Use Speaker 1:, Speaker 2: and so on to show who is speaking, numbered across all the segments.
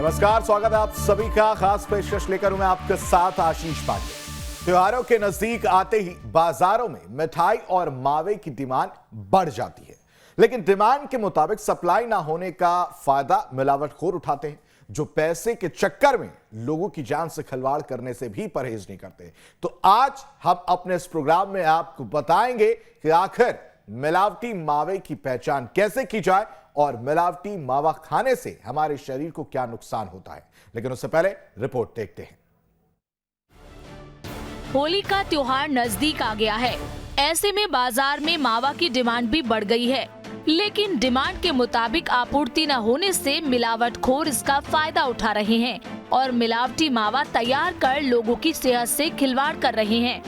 Speaker 1: नमस्कार, स्वागत है आप सभी का। खास पेशकश लेकर हूं मैं आपके साथ आशीष पांडे। त्योहारों के नजदीक आते ही बाजारों में मिठाई और मावे की डिमांड बढ़ जाती है, लेकिन डिमांड के मुताबिक सप्लाई ना होने का फायदा मिलावटखोर उठाते हैं, जो पैसे के चक्कर में लोगों की जान से खिलवाड़ करने से भी परहेज नहीं करते। तो आज हम अपने इस प्रोग्राम में आपको बताएंगे कि आखिर मिलावटी मावे की पहचान कैसे की जाए और मिलावटी मावा खाने से हमारे शरीर को क्या नुकसान होता है। लेकिन उससे पहले रिपोर्ट देखते हैं।
Speaker 2: होली का त्योहार नजदीक आ गया है। ऐसे में बाजार में मावा की डिमांड भी बढ़ गई है, लेकिन डिमांड के मुताबिक आपूर्ति न होने से मिलावटखोर इसका फायदा उठा रहे हैं और मिलावटी मावा तैयार कर लोगों की सेहत से खिलवाड़ कर रहे हैं।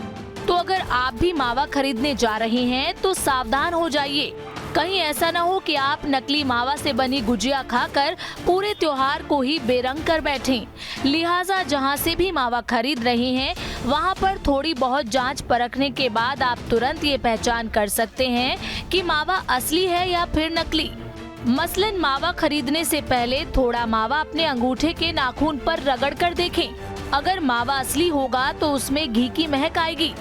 Speaker 2: तो अगर आप भी मावा खरीदने जा रहे हैं तो सावधान हो जाइए। कहीं ऐसा न हो कि आप नकली मावा से बनी गुजिया खाकर पूरे त्योहार को ही बेरंग कर बैठें। लिहाजा जहां से भी मावा खरीद रहे हैं वहां पर थोड़ी बहुत जांच परखने के बाद आप तुरंत ये पहचान कर सकते हैं कि मावा असली है या फिर नकली। मसलन मावा खरीदने से पहले थोड़ा मावा अपने अंगूठे के नाखून पर रगड़ कर देखें। अगर मावा असली होगा तो उसमें घी की महक आएगी।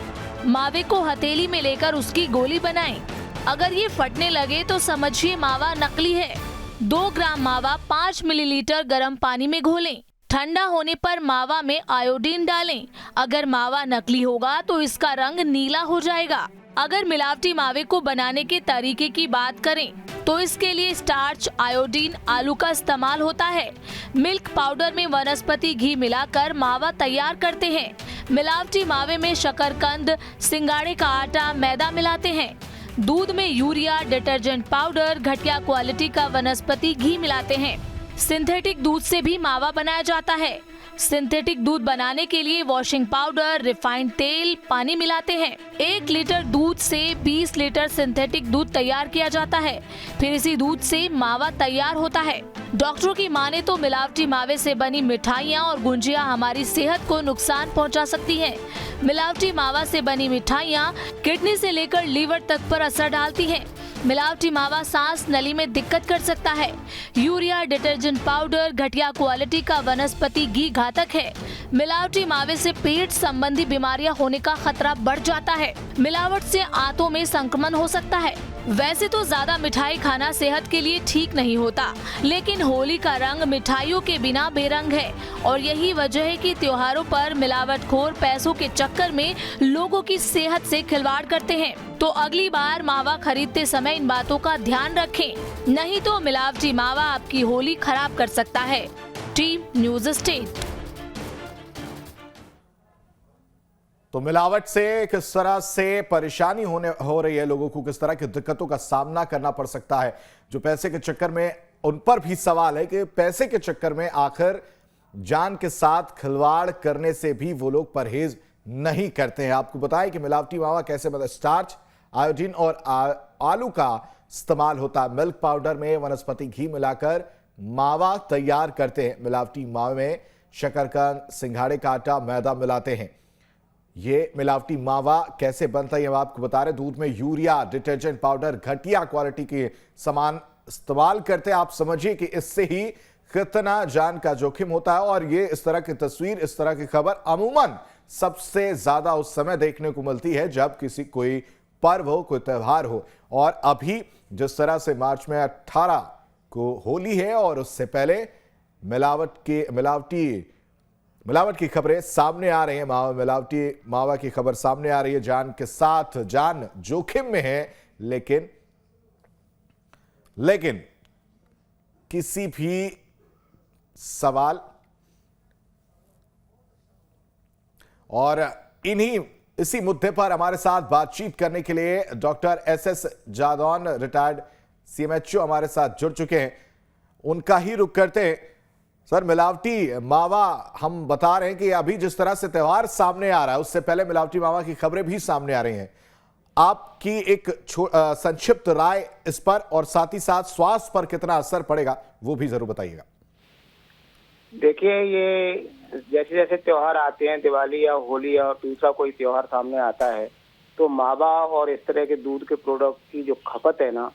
Speaker 2: मावे को हथेली में लेकर उसकी गोली बनाएं। अगर ये फटने लगे तो समझिए मावा नकली है। 2 ग्राम मावा 5 मिलीलीटर गर्म पानी में घोलें। ठंडा होने पर मावा में आयोडीन डालें। अगर मावा नकली होगा तो इसका रंग नीला हो जाएगा। अगर मिलावटी मावे को बनाने के तरीके की बात करें तो इसके लिए स्टार्च, आयोडीन, आलू का इस्तेमाल होता है। मिल्क पाउडर में वनस्पति घी मिलाकर मावा तैयार करते हैं। मिलावटी मावे में शकरकंद, सिंगाड़े का आटा, मैदा मिलाते हैं। दूध में यूरिया, डिटर्जेंट पाउडर, घटिया क्वालिटी का वनस्पति घी मिलाते हैं। सिंथेटिक दूध से भी मावा बनाया जाता है। सिंथेटिक दूध बनाने के लिए वॉशिंग पाउडर, रिफाइंड तेल, पानी मिलाते हैं। 1 लीटर दूध से 20 लीटर सिंथेटिक दूध तैयार किया जाता है। फिर इसी दूध से मावा तैयार होता है। डॉक्टरों की माने तो मिलावटी मावे से बनी मिठाइयाँ और गुंजिया हमारी सेहत को नुकसान पहुंचा सकती हैं। मिलावटी मावा से बनी मिठाइयाँ किडनी से लेकर लीवर तक पर असर डालती हैं। मिलावटी मावा सांस नली में दिक्कत कर सकता है। यूरिया, डिटर्जेंट पाउडर, घटिया क्वालिटी का वनस्पति घी घातक है। मिलावटी मावे से पेट संबंधी बीमारियां होने का खतरा बढ़ जाता है। मिलावट से आंतों में संक्रमण हो सकता है। वैसे तो ज्यादा मिठाई खाना सेहत के लिए ठीक नहीं होता, लेकिन होली का रंग मिठाइयों के बिना बेरंग है और यही वजह है कि त्योहारों पर मिलावटखोर पैसों के चक्कर में लोगों की सेहत से खिलवाड़ करते हैं। तो अगली बार मावा खरीदते समय इन बातों का ध्यान रखें, नहीं तो मिलावटी मावा आपकी होली खराब कर सकता है। Team news state.
Speaker 1: तो मिलावट से किस तरह से परेशानी हो रही है, लोगों को किस तरह की दिक्कतों का सामना करना पड़ सकता है, जो पैसे के चक्कर में, उन पर भी सवाल है कि पैसे के चक्कर में आखिर जान के साथ खिलवाड़ करने से भी वो लोग परहेज नहीं करते हैं। आपको बताएं कि मिलावटी मावा कैसे बनता है। स्टार्च, आयोडीन और आलू का इस्तेमाल होता है। मिल्क पाउडर में वनस्पति घी मिलाकर मावा तैयार करते हैं। मिलावटी मावे में शकरकंद, सिंघाड़े का आटा, मैदा मिलाते हैं। ये मिलावटी मावा कैसे बनता है हम आपको बता रहे। दूध में यूरिया, डिटर्जेंट पाउडर, घटिया क्वालिटी के सामान इस्तेमाल करते हैं। आप समझिए कि इससे ही कितना जान का जोखिम होता है। और ये इस तरह की तस्वीर, इस तरह की खबर अमूमन सबसे ज्यादा उस समय देखने को मिलती है जब कोई पर्व हो, कोई त्योहार हो। और अभी जिस तरह से मार्च में 18 को होली है और उससे पहले मिलावट की खबरें सामने आ रही है। मिलावटी मावा की खबर सामने आ रही है। जान के साथ जान जोखिम में है, लेकिन किसी भी सवाल और इसी मुद्दे पर हमारे साथ बातचीत करने के लिए doctor S Jadaun, retired CMHO हमारे साथ जुड़ चुके हैं। उनका ही रुख करते हैं। सर, मिलावटी मावा हम बता रहे हैं कि अभी जिस तरह से त्योहार सामने आ रहा है, उससे पहले मिलावटी मावा की खबरें भी सामने आ रही हैं। आपकी एक संक्षिप्त राय इस पर और साथ ही साथ स्वास्थ्य पर कितना असर पड़ेगा वो भी जरूर बताइएगा।
Speaker 3: देखिए, ये जैसे जैसे त्योहार आते हैं, दिवाली या होली या दूसरा कोई त्योहार सामने आता है, तो मावा और इस तरह के दूध के प्रोडक्ट की जो खपत है ना,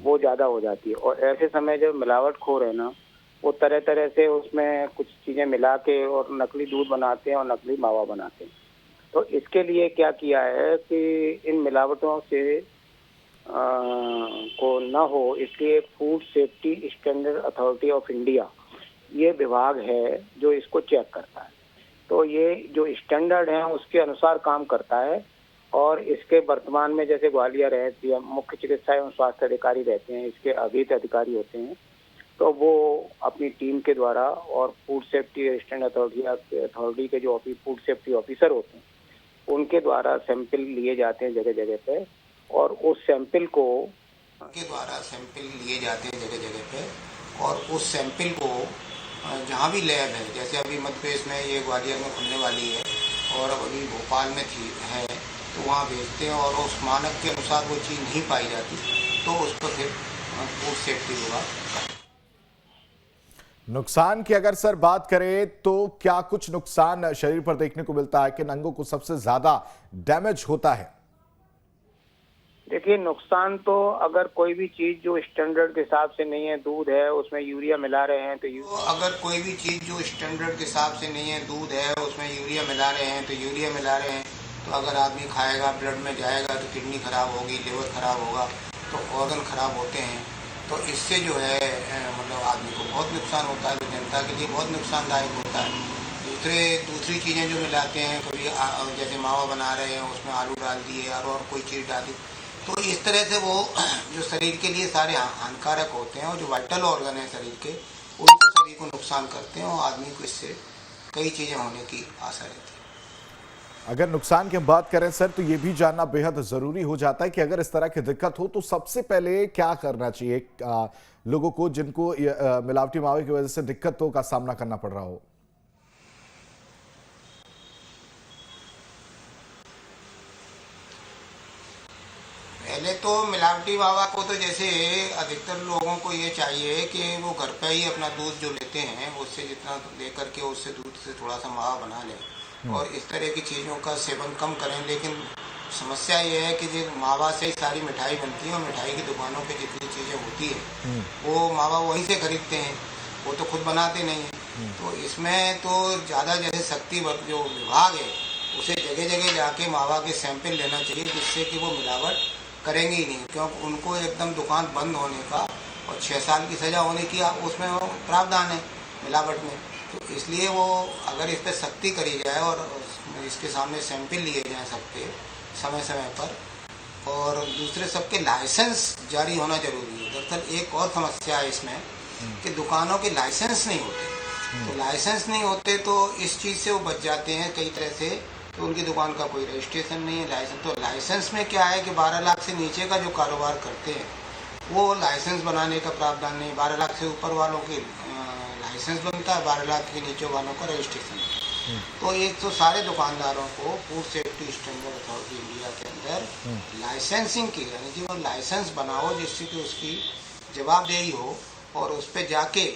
Speaker 3: वो ज्यादा हो जाती है। और ऐसे समय जब मिलावटखोर है ना, वो तरह तरह से उसमें कुछ चीजें मिला के और नकली दूध बनाते हैं और नकली मावा बनाते हैं। तो इसके लिए क्या किया है कि इन मिलावटों से को न हो, इसलिए food safety standard authority of India ये विभाग है जो इसको चेक करता है। तो ये जो स्टैंडर्ड है उसके अनुसार काम करता है। और इसके वर्तमान में जैसे ग्वालियर है, मुख्य चिकित्सा एवं स्वास्थ्य अधिकारी रहते हैं, इसके अभिहित अधिकारी होते हैं, तो वो अपनी टीम के द्वारा और फूड सेफ्टी स्टैंडर्ड अथॉरिटी के जो फूड सेफ्टी ऑफिसर होते हैं उनके द्वारा सैंपल लिए जाते हैं जगह जगह पे, और उस सैंपल को जगह जगह पे, और उस सैंपल को जहाँ भी लैब है, जैसे अभी मध्य प्रदेश में ये ग्वालियर में खुलने वाली है और अभी भोपाल में है, तो वहाँ भेजते हैं और उस मानक के अनुसार वो चीज़ नहीं पाई जाती तो उस पर फिर फूड सेफ्टी विभाग।
Speaker 1: नुकसान की अगर सर बात करें तो क्या कुछ नुकसान शरीर पर देखने को मिलता है, किन अंगों को सबसे ज्यादा डैमेज होता है?
Speaker 3: देखिए, नुकसान तो अगर कोई भी चीज जो स्टैंडर्ड के हिसाब से नहीं है, दूध है उसमें यूरिया मिला रहे हैं तो अगर कोई भी चीज जो स्टैंडर्ड के हिसाब से नहीं है, दूध है उसमें यूरिया मिला रहे हैं तो अगर आदमी खाएगा ब्लड में जाएगा तो किडनी खराब होगी, लिवर खराब होगा, तो ऑर्गन खराब होते हैं। तो इससे जो है मतलब आदमी को बहुत नुकसान होता है, जनता के लिए बहुत नुकसानदायक होता है। दूसरी चीज़ें जो मिलाते हैं, कभी जैसे मावा बना रहे हैं उसमें आलू डाल दिए और कोई चीज़ डाल दी, तो इस तरह से वो जो शरीर के लिए सारे हानिकारक होते हैं और जो वाइटल ऑर्गन है शरीर के, उनको शरीर को नुकसान करते हैं और आदमी को इससे कई चीज़ें होने की आशा रहती है।
Speaker 1: अगर नुकसान की हम बात करें सर, तो ये भी जानना बेहद जरूरी हो जाता है कि अगर इस तरह की दिक्कत हो तो सबसे पहले क्या करना चाहिए लोगों को जिनको मिलावटी मावे की वजह से दिक्कतों का सामना करना पड़ रहा हो?
Speaker 4: पहले तो मिलावटी मावा को तो जैसे अधिकतर लोगों को ये चाहिए कि वो घर पे ही अपना दूध जो लेते हैं उससे जितना लेकर के उससे दूध से थोड़ा सा मावा बना लें और इस तरह की चीज़ों का सेवन कम करें। लेकिन समस्या ये है कि जो मावा से ही सारी मिठाई बनती है और मिठाई की दुकानों पे जितनी चीज़ें होती है वो मावा वहीं से खरीदते हैं, वो तो खुद बनाते नहीं हैं। तो इसमें तो ज़्यादा जैसे सख्ती जो विभाग है उसे जगह जगह जाके मावा के सैंपल लेना चाहिए, जिससे कि वो मिलावट करेंगे ही नहीं, क्योंकि उनको एकदम दुकान बंद होने का और 6 साल की सज़ा होने की उसमें प्रावधान है मिलावट में। तो इसलिए वो अगर इस पर सख्ती करी जाए और इसके सामने सैंपल लिए जाएं सबके समय समय पर, और दूसरे सबके लाइसेंस जारी होना जरूरी है। दरअसल एक और समस्या है इसमें कि दुकानों के लाइसेंस नहीं होते, तो लाइसेंस नहीं होते तो इस चीज़ से वो बच जाते हैं कई तरह से, तो उनकी दुकान का कोई रजिस्ट्रेशन नहीं है। लाइसेंस तो लाइसेंस में क्या है कि 12 लाख से नीचे का जो कारोबार करते हैं वो लाइसेंस बनाने का प्रावधान नहीं, 12 लाख से ऊपर वालों के लाइसेंस बनता है, 12 लाख के नीचे वालों का रजिस्ट्रेशन। तो एक तो सारे दुकानदारों को food safety standard authority India के अंदर लाइसेंसिंग की, यानी कि वो लाइसेंस बनाओ जिससे कि उसकी जवाबदेही हो, और उस पर जाके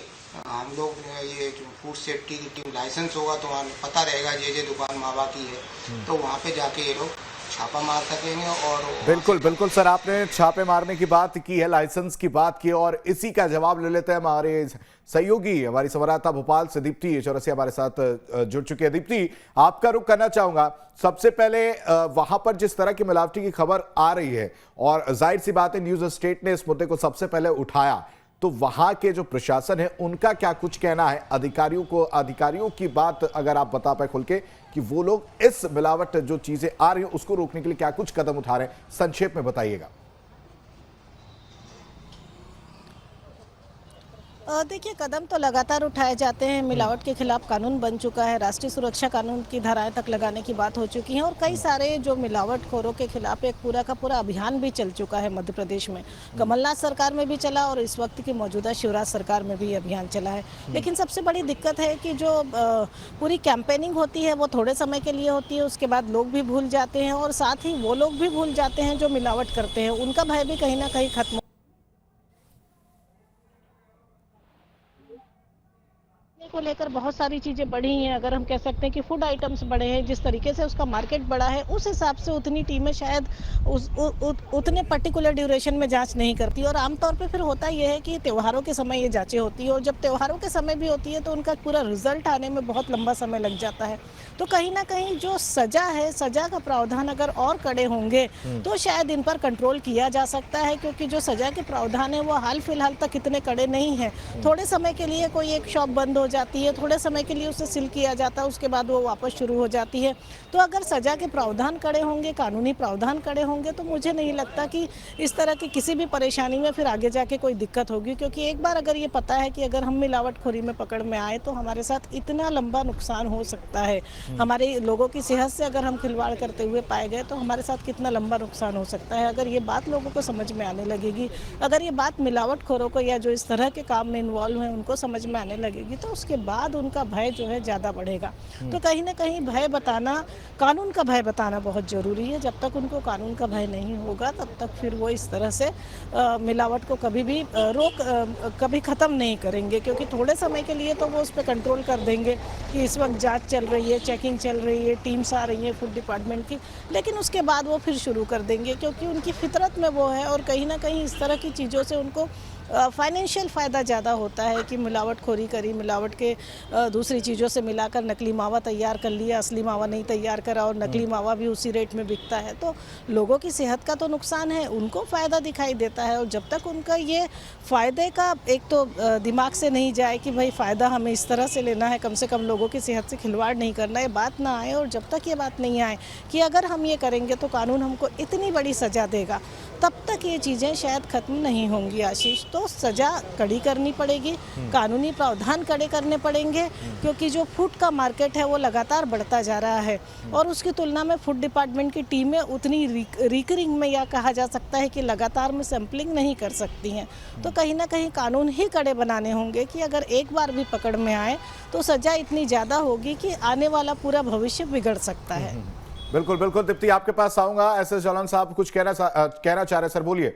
Speaker 4: हम लोग ये जो फूड सेफ्टी की टीम लाइसेंस होगा तो वहाँ पता रहेगा ये दुकान मावा की है, तो वहाँ पे जाके ये लोग छापा मार सकेंगे। और
Speaker 1: बिल्कुल बिल्कुल सर, आपने छापे मारने की बात की है, लाइसेंस की बात की, और इसी का जवाब ले लेते हैं हमारे सहयोगी, हमारी संवाददाता भोपाल से दीप्ति चौरसिया हमारे साथ जुड़ चुके हैं। दीप्ति, आपका रुख करना चाहूंगा सबसे पहले वहां पर जिस तरह की मिलावटी की खबर आ रही है, और जाहिर सी बात है न्यूज स्टेट ने इस मुद्दे को सबसे पहले उठाया, तो वहां के जो प्रशासन है उनका क्या कुछ कहना है? अधिकारियों की बात अगर आप बता पाए खुल के कि वो लोग इस मिलावट जो चीजें आ रही हैं उसको रोकने के लिए क्या कुछ कदम उठा रहे हैं, संक्षेप में बताइएगा।
Speaker 5: देखिए, कदम तो लगातार उठाए जाते हैं। मिलावट के खिलाफ कानून बन चुका है, राष्ट्रीय सुरक्षा कानून की धाराएं तक लगाने की बात हो चुकी है, और कई सारे जो मिलावटखोरों के खिलाफ एक पूरा का पूरा अभियान भी चल चुका है मध्य प्रदेश में। कमलनाथ सरकार में भी चला और इस वक्त की मौजूदा शिवराज सरकार में भी ये अभियान चला है। लेकिन सबसे बड़ी दिक्कत है कि जो पूरी कैंपेनिंग होती है वो थोड़े समय के लिए होती है, उसके बाद लोग भी भूल जाते हैं, और साथ ही वो लोग भी भूल जाते हैं जो मिलावट करते हैं, उनका भय भी कहीं ना कहीं खत्म को लेकर बहुत सारी चीज़ें बढ़ी हैं। अगर हम कह सकते हैं कि फूड आइटम्स बढ़े हैं, जिस तरीके से उसका मार्केट बढ़ा है, उस हिसाब से उतनी टीमें शायद उतने पर्टिकुलर ड्यूरेशन में जांच नहीं करती। और आमतौर पे फिर होता यह है कि त्योहारों के समय ये जांचें होती है, और जब त्योहारों के समय भी होती है तो उनका पूरा रिजल्ट आने में बहुत लंबा समय लग जाता है। तो कहीं ना कहीं जो सजा है, सजा का प्रावधान अगर और कड़े होंगे तो शायद इन पर कंट्रोल किया जा सकता है, क्योंकि जो सजा के प्रावधान है वो हाल फिलहाल तक इतने कड़े नहीं हैं। थोड़े समय के लिए कोई एक शॉप बंद हो जाती है, थोड़े समय के लिए उसे सील किया जाता है, उसके बाद वो वापस शुरू हो जाती है। तो अगर सजा के प्रावधान कड़े होंगे, कानूनी प्रावधान कड़े होंगे, तो मुझे नहीं लगता कि इस तरह की किसी भी परेशानी में फिर आगे जाके कोई दिक्कत होगी। क्योंकि एक बार अगर ये पता है कि अगर हम मिलावटखोरी में पकड़ में आए तो हमारे साथ इतना लंबा नुकसान हो सकता है, हमारे लोगों की सेहत से अगर हम खिलवाड़ करते हुए पाए गए तो हमारे साथ कितना लंबा नुकसान हो सकता है। अगर ये बात लोगों को समझ में आने लगेगी, अगर ये बात मिलावटखोरों को या जो इस तरह के काम में इन्वॉल्व हैं उनको समझ में आने लगेगी, तो उसके बाद उनका भय जो है ज़्यादा बढ़ेगा। तो कहीं ना कहीं भय बताना, कानून का भय बताना बहुत ज़रूरी है। जब तक उनको कानून का भय नहीं होगा तब तक फिर वो इस तरह से मिलावट को कभी भी कभी ख़त्म नहीं करेंगे। क्योंकि थोड़े समय के लिए तो वो उस पर कंट्रोल कर देंगे कि इस वक्त जांच चल रही है, चेकिंग चल रही है, टीम्स आ रही हैं फूड डिपार्टमेंट की, लेकिन उसके बाद वो फिर शुरू कर देंगे, क्योंकि उनकी फितरत में वो है। और कहीं ना कहीं इस तरह की चीज़ों से उनको फाइनेंशियल फ़ायदा ज़्यादा होता है कि मिलावटखोरी करी, मिलावट के दूसरी चीज़ों से मिलाकर नकली मावा तैयार कर लिया, असली मावा नहीं तैयार करा, और नकली मावा भी उसी रेट में बिकता है। तो लोगों की सेहत का तो नुकसान है, उनको फ़ायदा दिखाई देता है। और जब तक उनका ये फ़ायदे का एक तो दिमाग से नहीं जाए कि भाई फ़ायदा हमें इस तरह से लेना है, कम से कम लोगों की सेहत से खिलवाड़ नहीं करना, ये बात ना आए, और जब तक ये बात नहीं आए कि अगर हम ये करेंगे तो कानून हमको इतनी बड़ी सज़ा देगा, तब तक ये चीज़ें शायद ख़त्म नहीं होंगी आशीष। तो सज़ा कड़ी करनी पड़ेगी, कानूनी प्रावधान कड़े करने पड़ेंगे, क्योंकि जो फूड का मार्केट है वो लगातार बढ़ता जा रहा है, और उसकी तुलना में फूड डिपार्टमेंट की टीमें उतनी रिकरिंग में, या कहा जा सकता है कि लगातार में सैंपलिंग नहीं कर सकती हैं। तो कहीं ना कहीं कानून ही कड़े बनाने होंगे कि अगर एक बार भी पकड़ में आए तो सज़ा इतनी ज़्यादा होगी कि आने वाला पूरा भविष्य बिगड़ सकता है।
Speaker 1: बिल्कुल बिल्कुल दीप्ति, आपके पास आऊंगा। एसएस जालान साहब कुछ कहना चाह रहे, सर बोलिए।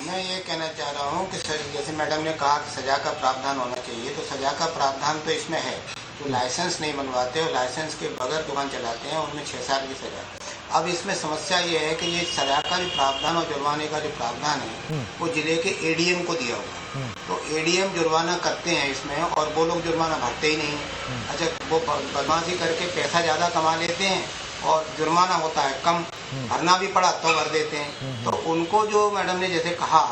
Speaker 4: मैं ये कहना चाह रहा हूँ कि जैसे मैडम ने कहा कि सजा का प्रावधान होना चाहिए, तो सजा का प्रावधान तो इसमें है। जो लाइसेंस नहीं बनवाते और लाइसेंस के बगैर दुकान चलाते हैं उनमें 6 साल की सजा। अब इसमें समस्या ये है कि ये सजा का जो प्रावधान और जुर्माने का जो प्रावधान है वो जिले के एडीएम को दिया हुआ है। तो एडीएम जुर्माना करते हैं इसमें, और वो लोग जुर्माना भरते ही नहीं है। अच्छा, वो बदमाशी करके पैसा ज़्यादा कमा लेते हैं और जुर्माना होता है कम, भरना भी पड़ा तो भर देते हैं। तो उनको जो मैडम ने जैसे कहा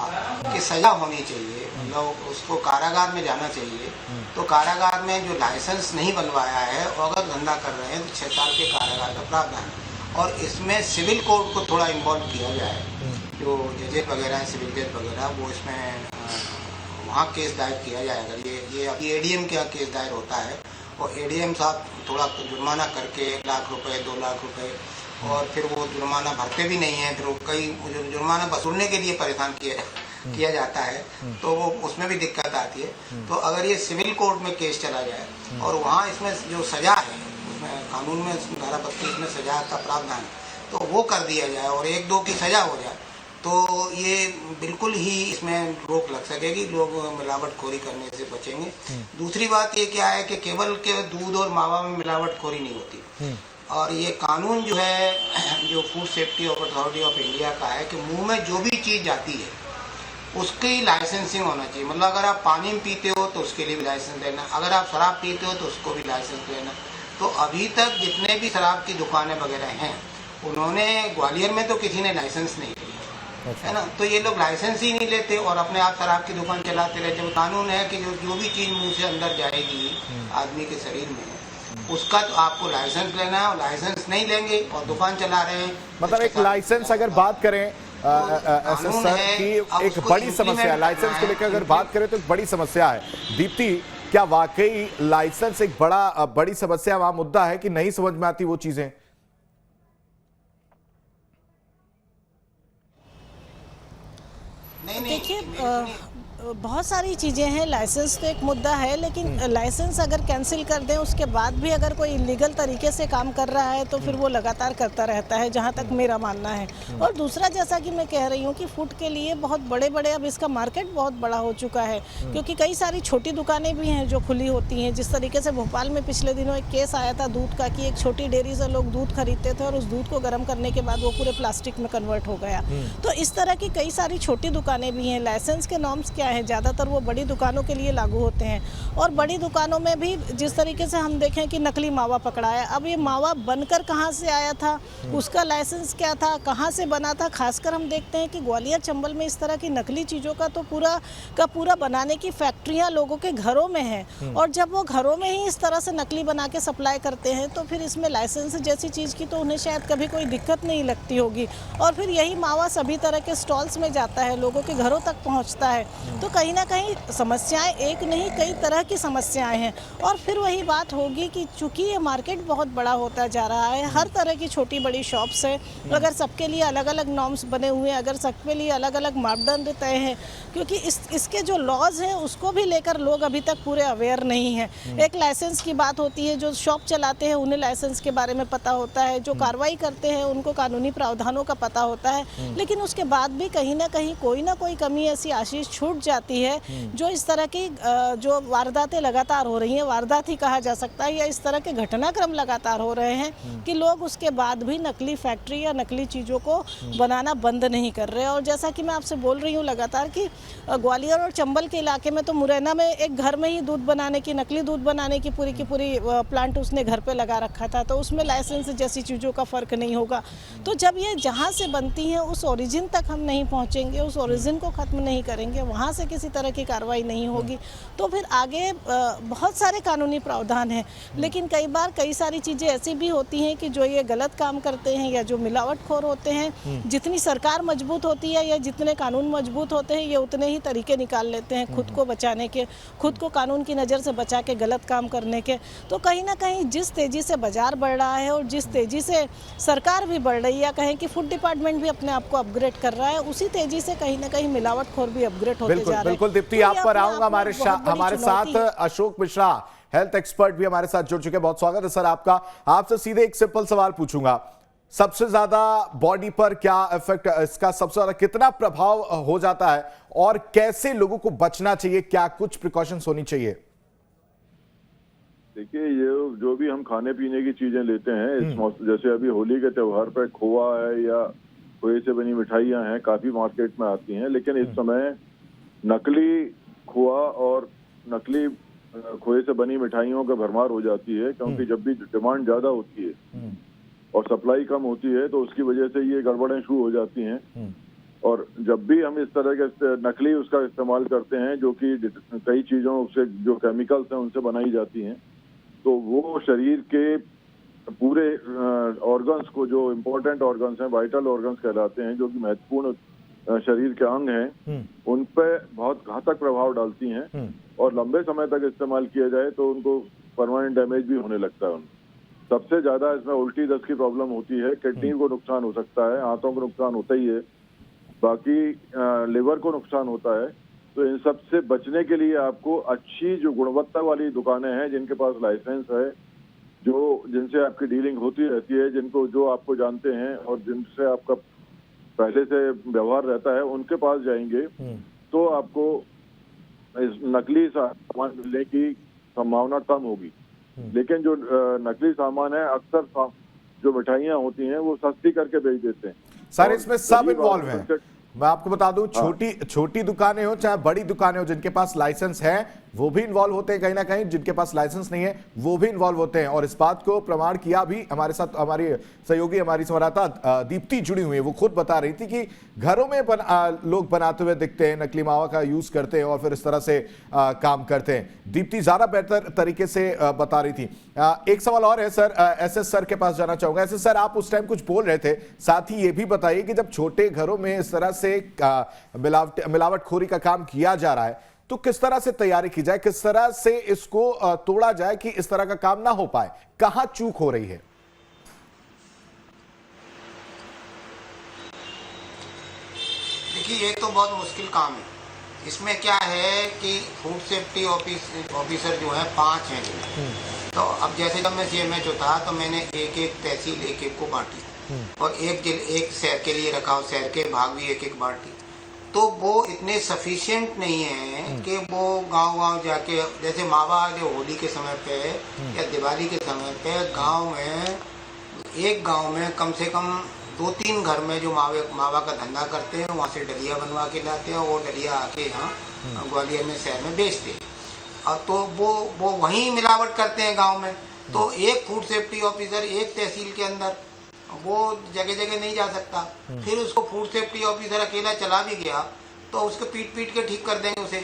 Speaker 4: कि सजा होनी चाहिए, मतलब उसको कारागार में जाना चाहिए, तो कारागार में जो लाइसेंस नहीं बनवाया है और अगर धंधा कर रहे हैं तो 6 साल के कारागार का प्रावधान है। और इसमें सिविल कोर्ट को थोड़ा इन्वॉल्व किया जाए, जो जजेस वगैरह हैं, सिविल जज वगैरह, वो इसमें वहाँ केस दायर किया जाए। अगर ये अभी एडीएम का केस दायर होता है और एडीएम साहब थोड़ा जुर्माना करके 1 लाख रुपए 2 लाख रुपए, और फिर वो जुर्माना भरते भी नहीं है, फिर वो कई जुर्माना वसूलने के लिए परेशान किया जाता है, तो वो उसमें भी दिक्कत आती है। तो अगर ये सिविल कोर्ट में केस चला जाए और वहाँ इसमें जो सजा है, उसमें कानून में धारा 32 में सजा का प्रावधान है, तो वो कर दिया जाए और 1-2 की सजा हो जाए, तो ये बिल्कुल ही इसमें रोक लग सकेगी, लोग मिलावटखोरी करने से बचेंगे। दूसरी बात ये क्या है कि केवल दूध और मावा में मिलावटखोरी नहीं होती, और ये कानून जो है, जो food safety authority of India का है कि मुंह में जो भी चीज़ जाती है उसकी लाइसेंसिंग होना चाहिए। मतलब अगर आप पानी पीते हो तो उसके लिए भी लाइसेंस लेना, अगर आप शराब पीते हो तो उसको भी लाइसेंस लेना। तो अभी तक जितने भी शराब की दुकानें वगैरह हैं, उन्होंने ग्वालियर में तो किसी ने लाइसेंस नहीं लिया, है ना। तो ये लोग लाइसेंस ही नहीं लेते और अपने आप शराब की दुकान चलाते रहे। जब कानून है कि जो भी चीज़ मुंह से अंदर जाएगी आदमी के शरीर में, उसका तो आपको लाइसेंस लेना है, और लाइसेंस नहीं लेंगे और दुकान चला रहे हैं।
Speaker 1: मतलब एक लाइसेंस अगर बात करें सर की, एक बड़ी समस्या है लाइसेंस को लेकर, अगर बात करें तो एक बड़ी समस्या है। दीप्ति, क्या वाकई लाइसेंस एक बड़ी समस्या, वहां मुद्दा है कि नहीं समझ में आती वो चीजें?
Speaker 5: देखिए, बहुत सारी चीज़ें हैं। लाइसेंस तो एक मुद्दा है, लेकिन लाइसेंस अगर कैंसिल कर दें उसके बाद भी अगर कोई इलीगल तरीके से काम कर रहा है तो फिर वो लगातार करता रहता है, जहाँ तक मेरा मानना है। और दूसरा, जैसा कि मैं कह रही हूँ कि फूड के लिए बहुत बड़े बड़े अब इसका मार्केट बहुत बड़ा हो चुका है, क्योंकि कई सारी छोटी दुकानें भी हैं जो खुली होती हैं। जिस तरीके से भोपाल में पिछले दिनों एक केस आया था दूध का, कि एक छोटी डेयरी से लोग दूध खरीदते थे और उस दूध को गर्म करने के बाद वो पूरे प्लास्टिक में कन्वर्ट हो गया। तो इस तरह की कई सारी छोटी दुकानें भी हैं। लाइसेंस के नॉर्म्स क्या है, ज़्यादातर वो बड़ी दुकानों के लिए लागू होते हैं। और बड़ी दुकानों में भी जिस तरीके से हम देखें कि नकली मावा पकड़ा है, अब ये मावा बनकर कहाँ से आया था, उसका लाइसेंस क्या था, कहाँ से बना था। खासकर हम देखते हैं कि ग्वालियर चंबल में इस तरह की नकली चीज़ों का तो पूरा बनाने की फैक्ट्रियाँ लोगों के घरों में हैं। और जब वो घरों में ही इस तरह से नकली बना के सप्लाई करते हैं तो फिर इसमें लाइसेंस जैसी चीज़ की तो उन्हें शायद कभी कोई दिक्कत नहीं लगती होगी। और फिर यही मावा सभी तरह के स्टॉल्स में जाता है, लोगों के घरों तक पहुंचता है। तो कहीं ना कहीं समस्याएं एक नहीं कई तरह की समस्याएं हैं। और फिर वही बात होगी कि चूंकि ये मार्केट बहुत बड़ा होता जा रहा है, हर तरह की छोटी बड़ी शॉप्स है, अगर सबके लिए अलग अलग नॉर्म्स बने हुए हैं, अगर सबके लिए अलग अलग मापदंड तय हैं, क्योंकि इसके जो लॉज हैं उसको भी लेकर लोग अभी तक पूरे अवेयर नहीं हैं। एक लाइसेंस की बात होती है, जो शॉप चलाते हैं उन्हें लाइसेंस के बारे में पता होता है, जो कार्रवाई करते हैं उनको कानूनी प्रावधानों का पता होता है, लेकिन उसके बाद भी कहीं ना कहीं कोई ना कोई कमी ऐसी आशीष छूट जाती है जो इस तरह की जो वारदातें लगातार हो रही हैं, वारदात ही कहा जा सकता है, या इस तरह के घटनाक्रम लगातार हो रहे हैं कि लोग उसके बाद भी नकली फैक्ट्री या नकली चीज़ों को बनाना बंद नहीं कर रहे। और जैसा कि मैं आपसे बोल रही हूँ लगातार कि ग्वालियर और चंबल के इलाके में तो मुरैना में एक घर में ही दूध बनाने की, नकली दूध बनाने की पूरी प्लांट उसने घर पे लगा रखा था, तो उसमें लाइसेंस जैसी चीज़ों का फ़र्क नहीं होगा। तो जब ये जहाँ से बनती हैं उस ओरिजिन तक हम नहीं पहुँचेंगे, उस ओरिजिन को ख़त्म नहीं करेंगे, वहाँ से किसी तरह की कार्रवाई नहीं होगी, तो फिर आगे बहुत सारे कानूनी प्रावधान हैं। लेकिन कई बार कई सारी चीज़ें ऐसी भी होती हैं कि जो ये गलत काम करते हैं या जो मिलावटखोर होते हैं, जितनी सरकार मजबूत होती है या जितने कानून मजबूत होते हैं, ये उतने ही तरीके निकाल लेते हैं खुद को बचाने के, खुद को कानून की नज़र से बचा के गलत काम करने के। तो कहीं ना कहीं जिस तेज़ी से बाजार बढ़ रहा है और जिस तेज़ी से सरकार भी बढ़ रही है, या कहें कि फूड डिपार्टमेंट भी अपने आप को अपग्रेड कर रहा है, उसी तेज़ी से कहीं ना कहीं मिलावटखोर भी अपग्रेड होते जा रहे हैं।
Speaker 1: बिल्कुल दीप्ति, आप पर आऊंगा। हमारे साथ अशोक मिश्रा, हेल्थ एक्सपर्ट भी हमारे साथ जुड़ चुके हैं। बहुत स्वागत है सर आपका। आपसे सीधे एक सिंपल सवाल पूछूंगा, सबसे ज्यादा बॉडी पर क्या इफेक्ट, इसका सबसे ज्यादा कितना प्रभाव हो जाता है और कैसे लोगों को बचना चाहिए, क्या कुछ प्रिकॉशंस होनी चाहिए?
Speaker 6: देखिए, ये जो भी हम खाने पीने की चीजें लेते हैं इस मौसम, जैसे अभी होली के त्योहार पर खोआ है या खोए से बनी मिठाइयां हैं, काफी मार्केट में आती हैं, लेकिन इस समय नकली खोआ और नकली खोए से बनी मिठाइयों का भरमार हो जाती है, क्योंकि जब भी डिमांड ज्यादा होती है और सप्लाई कम होती है तो उसकी वजह से ये गड़बड़ें शुरू हो जाती हैं। और जब भी हम इस तरह के नकली उसका इस्तेमाल करते हैं, जो कि कई चीजों से जो केमिकल्स हैं उनसे बनाई जाती हैं, तो वो शरीर के पूरे ऑर्गन्स को, जो इम्पोर्टेंट ऑर्गन्स हैं, वाइटल ऑर्गन्स कहलाते हैं, जो कि महत्वपूर्ण शरीर के अंग हैं, उन पे बहुत घातक प्रभाव डालती हैं। और लंबे समय तक इस्तेमाल किया जाए तो उनको परमानेंट डैमेज भी होने लगता है। सबसे ज्यादा इसमें उल्टी दस्त की प्रॉब्लम होती है, किडनी को नुकसान हो सकता है, हाथों को नुकसान होता ही है, बाकी लिवर को नुकसान होता है। तो इन सब से बचने के लिए आपको अच्छी जो गुणवत्ता वाली दुकानें हैं, जिनके पास लाइसेंस है, जिनसे आपकी डीलिंग होती रहती है, जो आपको जानते हैं और जिनसे आपका पहले से व्यवहार रहता है, उनके पास जाएंगे तो आपको इस नकली सामान मिलने की संभावना कम होगी। लेकिन जो नकली सामान है, अक्सर जो मिठाइयाँ होती हैं वो सस्ती करके बेच देते हैं।
Speaker 1: सर, इसमें सब इन्वॉल्व हैं। मैं आपको बता दूं, छोटी दुकानें हो चाहे बड़ी दुकानें हो, जिनके पास लाइसेंस है वो भी इन्वॉल्व होते हैं कहीं ना कहीं, जिनके पास लाइसेंस नहीं है वो भी इन्वॉल्व होते हैं। और इस बात को प्रमाण किया भी हमारे साथ हमारी सहयोगी, हमारी संवाददाता दीप्ति जुड़ी हुई है। वो खुद बता रही थी कि घरों में लोग बनाते हुए दिखते हैं, नकली मावा का यूज करते हैं और फिर इस तरह से काम करते हैं। दीप्ति ज्यादा बेहतर तरीके से बता रही थी। एक सवाल और है सर, एसएस सर के पास जाना चाहूंगा। एसएस सर, आप उस टाइम कुछ बोल रहे थे, साथ ही ये भी बताइए कि जब छोटे घरों में इस तरह से मिलावटखोरी का काम किया जा रहा है तो किस तरह से तैयारी की जाए, किस तरह से इसको तोड़ा जाए कि इस तरह का काम ना हो पाए, कहां चूक हो रही है?
Speaker 4: देखिए, ये तो बहुत मुश्किल काम है, इसमें क्या है कि फूड सेफ्टी ऑफिसर जो है 5 हैं जिले। तो अब जैसे जब मैं CMHO था तो मैंने एक एक तहसील एक एक को बांटी और एक शहर के लिए रखा, और शहर के भाग भी एक एक बांटी। तो वो इतने सफिशिएंट नहीं है कि वो गांव जाके, जैसे मावा जो होली के समय पे या दिवाली के समय पे एक गांव में कम से कम 2-3 घर में जो मावा का धंधा करते हैं, वहाँ से डलिया बनवा के लाते हैं और डलिया आके यहाँ ग्वालियर में शहर में बेचते हैं। और तो वो वहीं मिलावट करते हैं गांव में। तो एक फूड सेफ्टी ऑफिसर एक तहसील के अंदर वो जगह जगह नहीं जा सकता। फिर उसको फूड सेफ्टी ऑफिसर अकेला चला भी गया तो उसको पीट के ठीक कर देंगे उसे।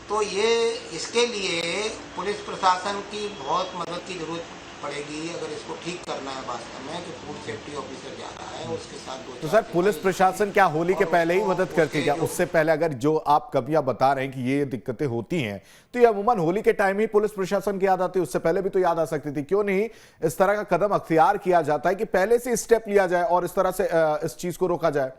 Speaker 4: तो ये इसके लिए पुलिस प्रशासन की बहुत मदद की जरूरत पड़ेगी अगर इसको ठीक करना है वास्तव में, कि फूड सेफ्टी ऑफिसर जा रहा है उसके साथ
Speaker 1: तो सर पुलिस प्रशासन क्या होली के पहले ही मदद करती है क्या? उससे पहले अगर जो आप कमियां बता रहे हैं कि ये दिक्कतें होती हैं तो ये अमूमन होली के टाइम ही पुलिस प्रशासन की याद आती है, उससे पहले भी तो याद आ सकती थी। क्यों नहीं इस तरह का कदम अख्तियार किया जाता है कि पहले से स्टेप लिया जाए और इस तरह से इस चीज को रोका जाए?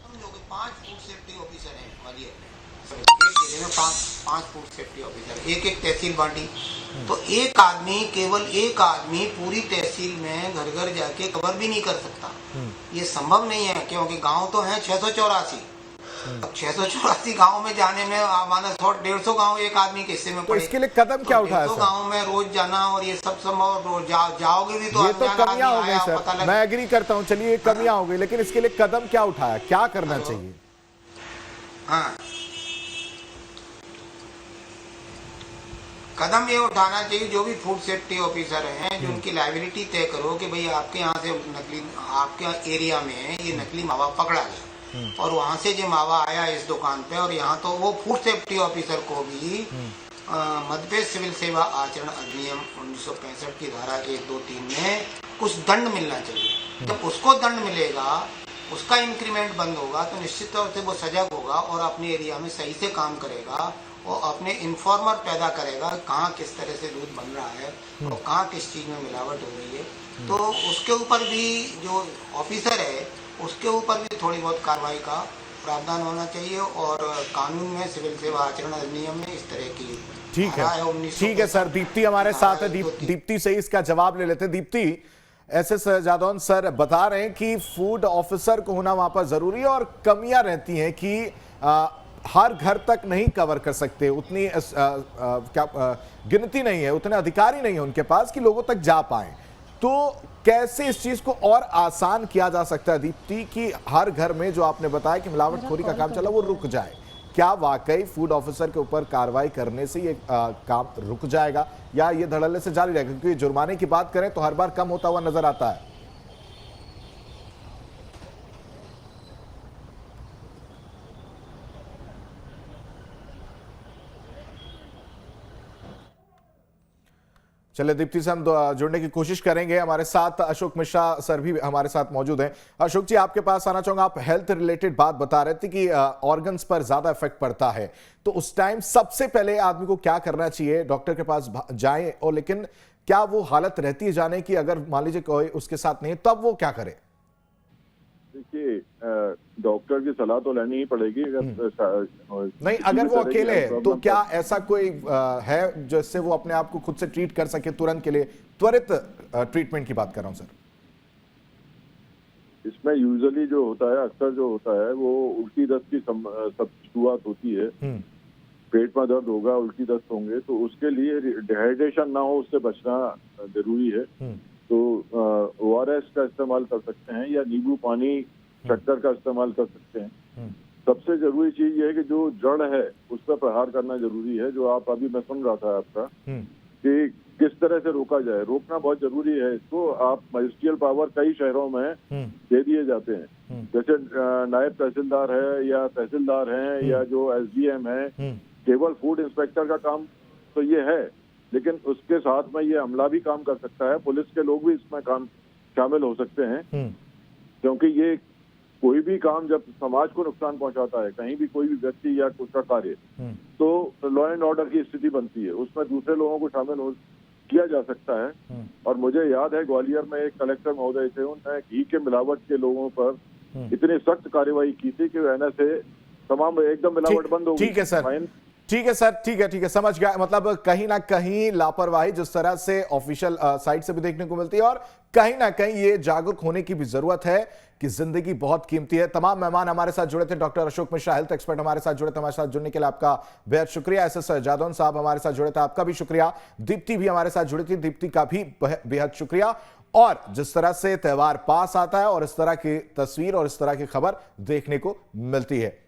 Speaker 4: हम लोग 5 फूड सेफ्टी ऑफिसर हैं ग्वालियर में, एक जिले में 5 फूड सेफ्टी ऑफिसर, एक तहसील बांटी। तो केवल एक आदमी पूरी तहसील में घर घर जाके कवर भी नहीं कर सकता। ये संभव नहीं है क्योंकि गांव तो हैं 684। अब 684 गांव में जाने में माना 100-150 गांव एक आदमी के हिस्से में
Speaker 1: तो इसके लिए कदम क्या उठाया सर?
Speaker 4: गांव में रोज जाना और ये सब संभव, रोज जाओगे भी तो
Speaker 1: ये तो कमियां हो गई सर, मैं एग्री करता हूं, चलिए कमियां हो गई, लेकिन इसके लिए कदम क्या उठाया, क्या करना चाहिए?
Speaker 4: हाँ, कदम ये उठाना चाहिए जो भी फूड सेफ्टी ऑफिसर हैं, जो उनकी लायबिलिटी तय करो कि भाई आपके यहाँ से नकली, आपके एरिया में ये नकली मावा पकड़ा गया और वहाँ से जो मावा आया इस दुकान पे, और यहाँ तो वो फूड सेफ्टी ऑफिसर को भी मध्य प्रदेश सिविल सेवा आचरण अधिनियम 1965 की धारा 1, 2, 3 में कुछ दंड मिलना चाहिए। जब उसको दंड मिलेगा, उसका इंक्रीमेंट बंद होगा, तो निश्चित तौर से वो सजग होगा और अपने एरिया में सही से काम करेगा और अपने इन्फॉर्मर पैदा करेगा कहाँ किस तरह से दूध बन रहा है और कहाँ किस चीज में मिलावट हो रही है। तो उसके ऊपर भी जो ऑफिसर है उसके ऊपर भी थोड़ी बहुत कार्रवाई का प्रावधान होना चाहिए और कानून में सिविल सेवा आचरण अधिनियम में इस तरह की
Speaker 1: ठीक है सर। दीप्ति हमारे साथ है, दीप्ति से ही इसका जवाब ले लेते हैं। दीप्ति, SS जादौन सर बता रहे हैं कि फूड ऑफिसर को होना वहां पर जरूरी है और कमियां रहती हैं कि हर घर तक नहीं कवर कर सकते, उतनी गिनती नहीं है, उतने अधिकारी नहीं है उनके पास कि लोगों तक जा पाए। तो कैसे इस चीज को और आसान किया जा सकता है दीप्ति कि हर घर में जो आपने बताया कि मिलावटखोरी का काम चला वो रुक जाए? क्या वाकई फूड ऑफिसर के ऊपर कार्रवाई करने से ये काम रुक जाएगा या ये धड़ल्ले से जारी रहेगा? क्योंकि जुर्माने की बात करें तो हर बार कम होता हुआ नजर आता है। चलिए दीप्ति से हम जुड़ने की कोशिश करेंगे। हमारे साथ अशोक मिश्रा सर भी हमारे साथ मौजूद हैं। अशोक जी, आपके पास आना चाहूंगा। आप हेल्थ रिलेटेड बात बता रहे थे कि ऑर्गन्स पर ज्यादा इफेक्ट पड़ता है, तो उस टाइम सबसे पहले आदमी को क्या करना चाहिए? डॉक्टर के पास जाएं, और लेकिन क्या वो हालत रहती है जाने की, अगर मान लीजिए कोई उसके साथ नहीं तब वो क्या करे?
Speaker 6: देखिए, डॉक्टर की सलाह तो लेनी ही पड़ेगी।
Speaker 1: नहीं, अगर वो अकेले है तो क्या ऐसा कोई है जिससे वो अपने आप को खुद से ट्रीट कर सके तुरंत के लिए? त्वरित ट्रीटमेंट की बात कर रहा हूं सर।
Speaker 6: इसमें यूजुअली जो होता है, अक्सर जो होता है, वो उल्टी दस्त की सब शुरुआत होती है। पेट में दर्द होगा, उल्टी दस्त होंगे, तो उसके लिए डिहाइड्रेशन ना हो, उससे बचना जरूरी है। तो ORS का इस्तेमाल कर सकते हैं या नींबू पानी शक्कर का इस्तेमाल कर सकते हैं। सबसे जरूरी चीज ये है कि जो जड़ है उस पर प्रहार करना जरूरी है। जो आप अभी मैं सुन रहा था आपका कि किस तरह से रोका जाए, रोकना बहुत जरूरी है। इसको आप मजिस्ट्रियल पावर कई शहरों में दे दिए जाते हैं, जैसे नायब तहसीलदार है या तहसीलदार हैं या जो SDM है। केवल फूड इंस्पेक्टर का काम तो ये है, लेकिन उसके साथ में ये अमला भी काम कर सकता है, पुलिस के लोग भी इसमें काम शामिल हो सकते हैं। क्योंकि ये कोई भी काम जब समाज को नुकसान पहुंचाता है, कहीं भी कोई भी व्यक्ति या उसका कार्य, तो लॉ एंड ऑर्डर की स्थिति बनती है, उसमें दूसरे लोगों को शामिल किया जा सकता है। और मुझे याद है ग्वालियर में एक कलेक्टर महोदय थे, उन्होंने घी के मिलावट के लोगों पर इतनी सख्त कार्रवाई की थी कि एनएसए तमाम एकदम मिलावट बंद हो गई।
Speaker 1: ठीक है सर, ठीक है सर, ठीक है, समझ गया। मतलब कहीं ना कहीं लापरवाही जिस तरह से ऑफिशियल साइट से भी देखने को मिलती है, और कहीं ना कहीं ये जागरूक होने की भी जरूरत है कि जिंदगी बहुत कीमती है। तमाम मेहमान हमारे साथ जुड़े थे, doctor Ashok Mishra health expert हमारे साथ जुड़े थे। हमारे साथ जुड़ने के लिए आपका बेहद शुक्रिया। एसएस जादौन साहब हमारे साथ जुड़े थे, आपका भी शुक्रिया। दीप्ति भी हमारे साथ जुड़ी थी, दीप्ति का भी बेहद शुक्रिया। और जिस तरह से त्योहार पास आता है और इस तरह की तस्वीर और इस तरह की खबर देखने को मिलती है।